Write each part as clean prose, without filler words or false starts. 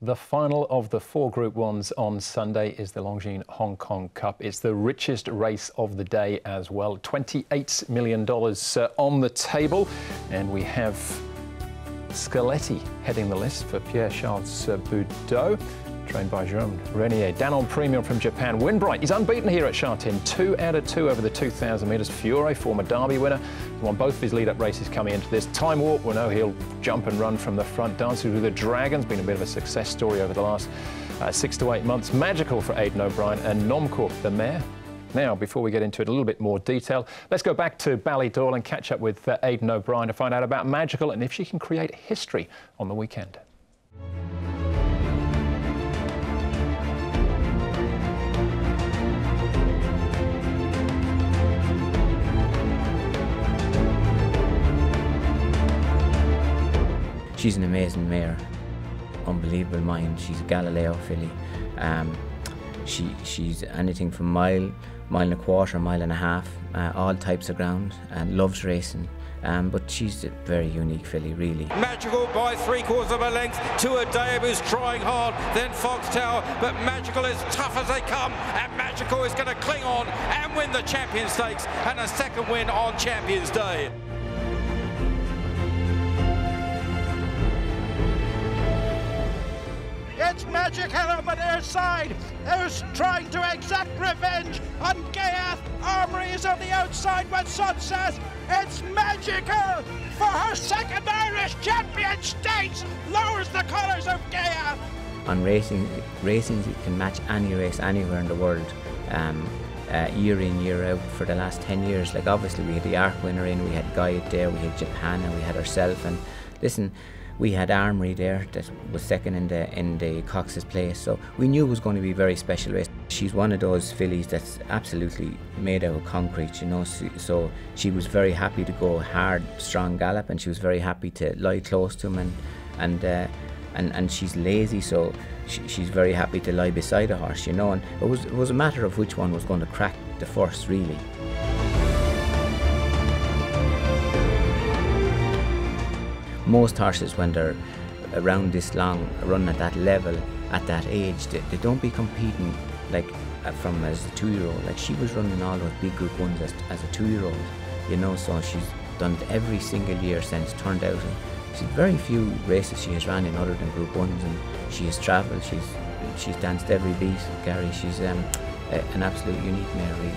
The final of the 4 Group 1s on Sunday is the Longines Hong Kong Cup. It's the richest race of the day as well. $28 million on the table. And we have Scaletti heading the list for Pierre-Charles Boudot, trained by Jerome Renier. Danon Premium from Japan. Winbright, he's unbeaten here at Sha-Tin. 2 out of 2 over the 2,000 metres. Fiore, former Derby winner, won both of his lead-up races coming into this. Time Warp, we know he'll jump and run from the front. Dancing with the Dragons, been a bit of a success story over the last 6 to 8 months. Magical for Aidan O'Brien, and Nomcorp, the mare. Now, before we get into it in a little bit more detail, let's go back to Ballydoyle and catch up with Aidan O'Brien to find out about Magical and if she can create history on the weekend. She's an amazing mare, unbelievable mind. She's a Galileo filly. She's anything from mile and a quarter, mile and a half, all types of ground, and loves racing. But she's a very unique filly, really. Magical by 3/4 of a length to a Dave who's trying hard, then Fox Tower, but Magical is tough as they come, and Magical is going to cling on and win the Champion Stakes and a second win on Champions Day. It's Magical on their side, who's trying to exact revenge on Gaiath. Armory is on the outside when Sun says it's Magical for her second Irish Champion Stakes. Lowers the colours of Gaiath. On racing you can match any race anywhere in the world, year in, year out for the last 10 years. Like, obviously we had the Arc winner in, we had Gaiath there, we had Japan, and we had herself. And listen, we had Armory there that was second in the Cox's place, so we knew it was going to be a very special race. She's one of those fillies that's absolutely made out of concrete, you know. So she was very happy to go hard, strong gallop, and she was very happy to lie close to him, and she's lazy, so she's very happy to lie beside a horse, you know. And it was a matter of which one was going to crack the first, really. Most horses, when they're around this long, running at that level, at that age, they don't be competing like from as a 2-year-old. Like, she was running all those big Group 1s as a 2-year-old, you know. So she's done it every single year since turned out, and she's very few races she has ran in other than Group 1s, and she has travelled. She's danced every beat, Gary. She's an absolute unique mare, really.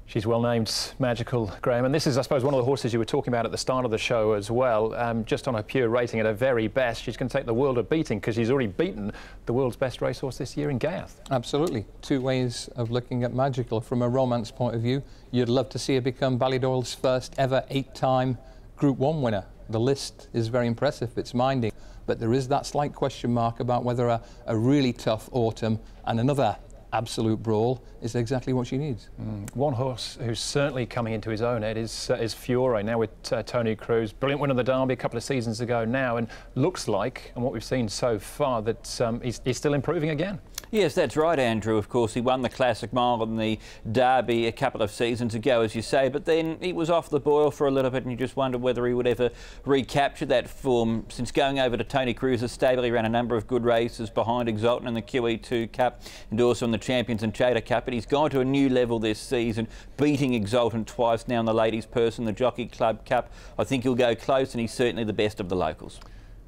She's well named, Magical, Graham, and this is, I suppose, one of the horses you were talking about at the start of the show as well. Just on her pure rating at her very best, she's going to take the world of beating, because she's already beaten the world's best racehorse this year in Gaiath. Absolutely. 2 ways of looking at Magical. From a romance point of view, you'd love to see her become Ballydoyle's first ever 8-time Group 1 winner. The list is very impressive, it's minding, but there is that slight question mark about whether a really tough autumn and another absolute brawl is exactly what she needs. One horse who's certainly coming into his own, Ed, is Fiore, now with Tony Cruz. Brilliant win of the Derby a couple of seasons ago now, and looks like, and what we've seen so far, that he's still improving again. Yes, that's right, Andrew. Of course, he won the Classic Mile in the Derby a couple of seasons ago, as you say, but then he was off the boil for a little bit, and you just wondered whether he would ever recapture that form. Since going over to Tony Cruz's stable, he ran a number of good races behind Exultant in the QE2 Cup and also in the Champions and Chater Cup, but he's gone to a new level this season, beating Exultant twice now in the Ladies' Purse and the Jockey Club Cup. I think he'll go close, and he's certainly the best of the locals.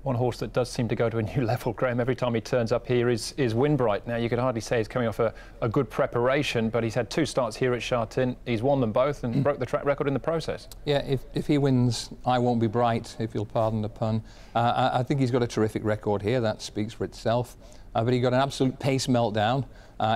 One horse that does seem to go to a new level, Graham, every time he turns up here is Winbright. Now, you could hardly say he's coming off a good preparation, but he's had 2 starts here at Sha-Tin. He's won them both and broke the track record in the process. Yeah, if he wins, I won't be bright, if you'll pardon the pun. I think he's got a terrific record here. That speaks for itself. But he got an absolute pace meltdown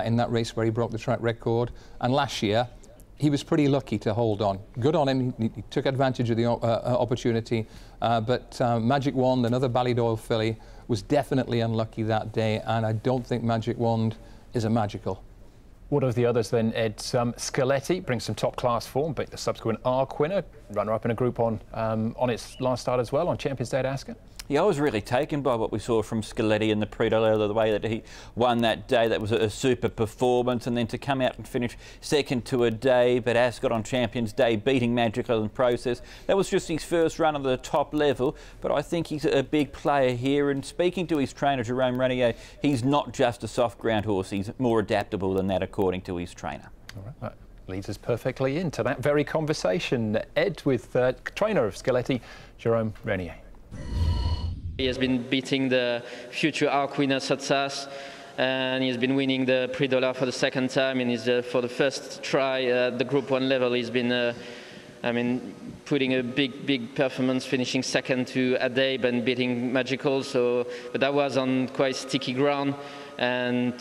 in that race where he broke the track record. And last year, he was pretty lucky to hold on. Good on him. He took advantage of the opportunity. But Magic Wand, another Ballydoyle filly, was definitely unlucky that day, and I don't think Magic Wand is a Magical. What of the others then, Ed? Scaletti brings some top-class form, beat the subsequent Arc winner, runner-up in a Group on its last start as well, on Champions Day at Ascot. Yeah, I was really taken by what we saw from Scaletti in the Prix de l'Air, the way that he won that day. That was a super performance, and then to come out and finish second to a day, but Ascot on Champions Day, beating Magical in the process. That was just his first run at the top level, but I think he's a big player here, and speaking to his trainer, Jerome Renier, he's not just a soft ground horse, he's more adaptable than that, according to his trainer. All right, that leads us perfectly into that very conversation, Ed, with trainer of Scaletti, Jerome Renier. He has been beating the future Arc winner Satsas, and he's been winning the Prix de l'Air for the second time, and he's for the first try at the Group 1 level. He's been, putting a big performance, finishing second to Adabe and beating Magical. But that was on quite sticky ground. And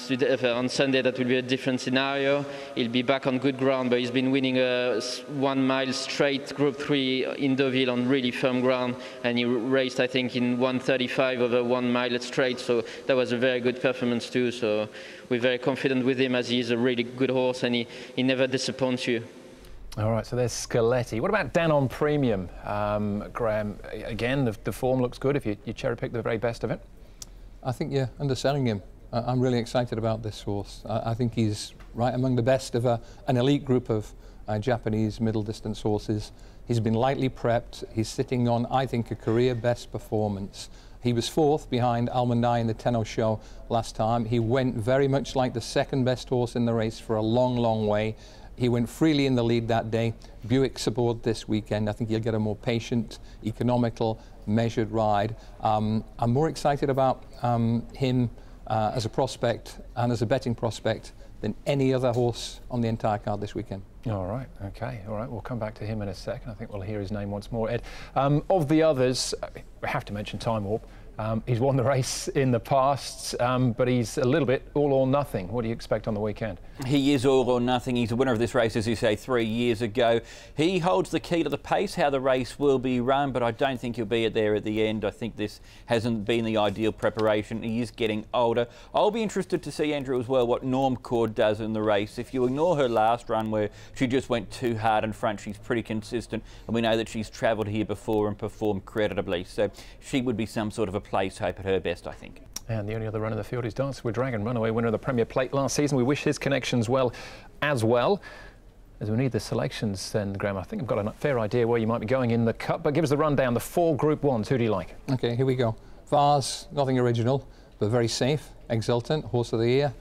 on Sunday that will be a different scenario. He'll be back on good ground, but he's been winning a 1 mile straight Group 3 in Deauville on really firm ground, and he raced, I think, in 1:35 over 1 mile straight, so that was a very good performance too. So we're very confident with him, as he's a really good horse, and he never disappoints you. All right, so there's Scaletti. What about Dan on Premium? Graham, again, the form looks good if you cherry pick the very best of it. I think you're underselling him. I'm really excited about this horse. I think he's right among the best of an elite group of Japanese middle distance horses. He's been lightly prepped. He's sitting on, I think, a career best performance. He was fourth behind Almond Eye in the Tenno Show last time. He went very much like the second best horse in the race for a long way. He went freely in the lead that day. Buick's aboard this weekend. I think he'll get a more patient, economical, measured ride. I'm more excited about him as a prospect and as a betting prospect than any other horse on the entire card this weekend. All right, okay, all right, we'll come back to him in a second. I think we'll hear his name once more, Ed. Of the others, we have to mention Time Warp. He's won the race in the past, but he's a little bit all or nothing. What do you expect on the weekend? He is all or nothing. He's the winner of this race, as you say, 3 years ago. He holds the key to the pace, how the race will be run, but I don't think he'll be there at the end. I think this hasn't been the ideal preparation. He is getting older. I'll be interested to see, Andrew, as well, what Norm Cord does in the race. If you ignore her last run where she just went too hard in front, she's pretty consistent, and we know that she's travelled here before and performed creditably. So she would be some sort of a place hope at her best, I think. And the only other run in the field is Dancer with Dragon, runaway winner of the Premier Plate last season. We wish his connections well as well. As we need the selections then, Graham, I think I've got a fair idea where you might be going in the Cup, but give us the rundown, the 4 Group 1s. Who do you like? OK, here we go. Vars, nothing original, but very safe. Exultant, Horse of the Year.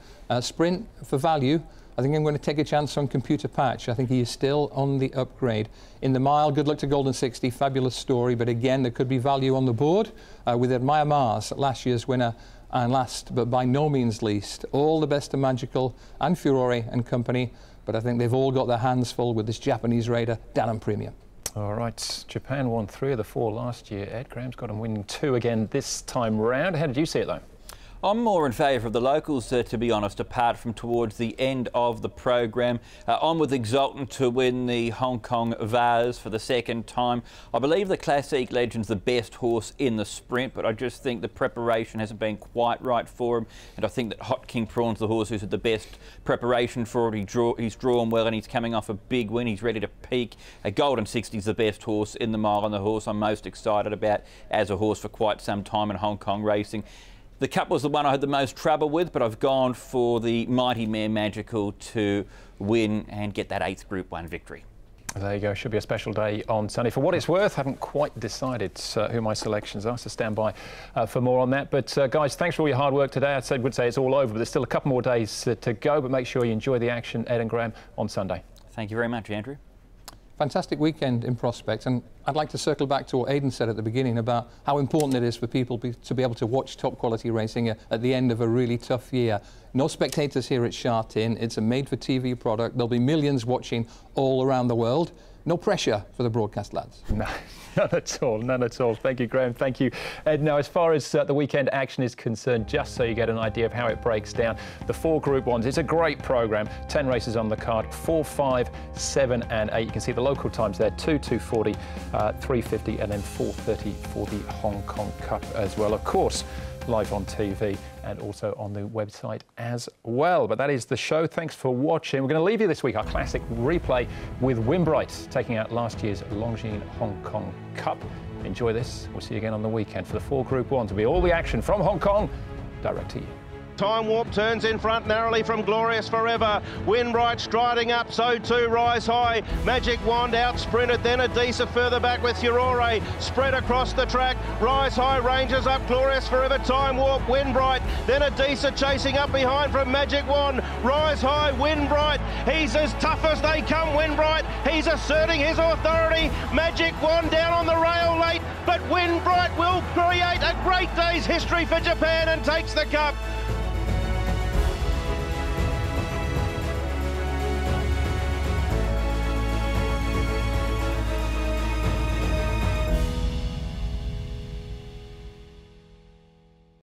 Sprint, for value, I think I'm going to take a chance on Computer Patch. I think he is still on the upgrade. In the mile, good luck to Golden 60, fabulous story, but again, there could be value on the board with Admire Mars, last year's winner, and last, but by no means least, all the best of Magical and Furore and company, but I think they've all got their hands full with this Japanese raider, Dan on Premium. All right, Japan won 3 of the 4 last year. Ed, Graham's got him winning 2 again this time round. How did you see it, though? I'm more in favour of the locals, to be honest, apart from towards the end of the programme. I'm with Exultant to win the Hong Kong Vase for the second time. I believe the Classique Legend's the best horse in the sprint, but I just think the preparation hasn't been quite right for him. And I think that Hot King Prawn's the horse who's had the best preparation for it. He's drawn well and he's coming off a big win. He's ready to peak. Golden 60's the best horse in the mile, and the horse I'm most excited about as a horse for quite some time in Hong Kong racing. The Cup was the one I had the most trouble with, but I've gone for the Mighty Mare Magical to win and get that 8th Group 1 victory. There you go. Should be a special day on Sunday. For what it's worth, haven't quite decided who my selections are, so stand by for more on that. But guys, thanks for all your hard work today. I would say it's all over, but there's still a couple more days to go, but make sure you enjoy the action, Ed and Graham, on Sunday. Thank you very much, Andrew. Fantastic weekend in prospect, and I'd like to circle back to what Aidan said at the beginning about how important it is for people to be able to watch top quality racing at the end of a really tough year. No spectators here at Sha Tin. It's a made-for-TV product. There'll be millions watching all around the world. No pressure for the broadcast lads. No, none at all, none at all. Thank you, Graham. Thank you, Ed. Now, as far as the weekend action is concerned, just so you get an idea of how it breaks down, the 4 Group 1s, it's a great programme. 10 races on the card, 4, 5, 7 and 8. You can see the local times there, 2:40, 3:50 and then 4:30 for the Hong Kong Cup as well. Of course, live on TV and also on the website as well. But that is the show. Thanks for watching. We're going to leave you this week, our classic replay with Wimbright taking out last year's Longines Hong Kong Cup. Enjoy this. We'll see you again on the weekend for the 4 Group 1 to be all the action from Hong Kong, direct to you. Time Warp turns in front narrowly from Glorious Forever. Winbright striding up, so too Rise High. Magic Wand out sprinted, then Adisa further back with Furore. Spread across the track. Rise High ranges up, Glorious Forever, Time Warp, Winbright. Then Adisa chasing up behind from Magic Wand. Rise High, Winbright. He's as tough as they come, Winbright. He's asserting his authority. Magic Wand down on the rail late, but Winbright will create a great day's history for Japan and takes the cup.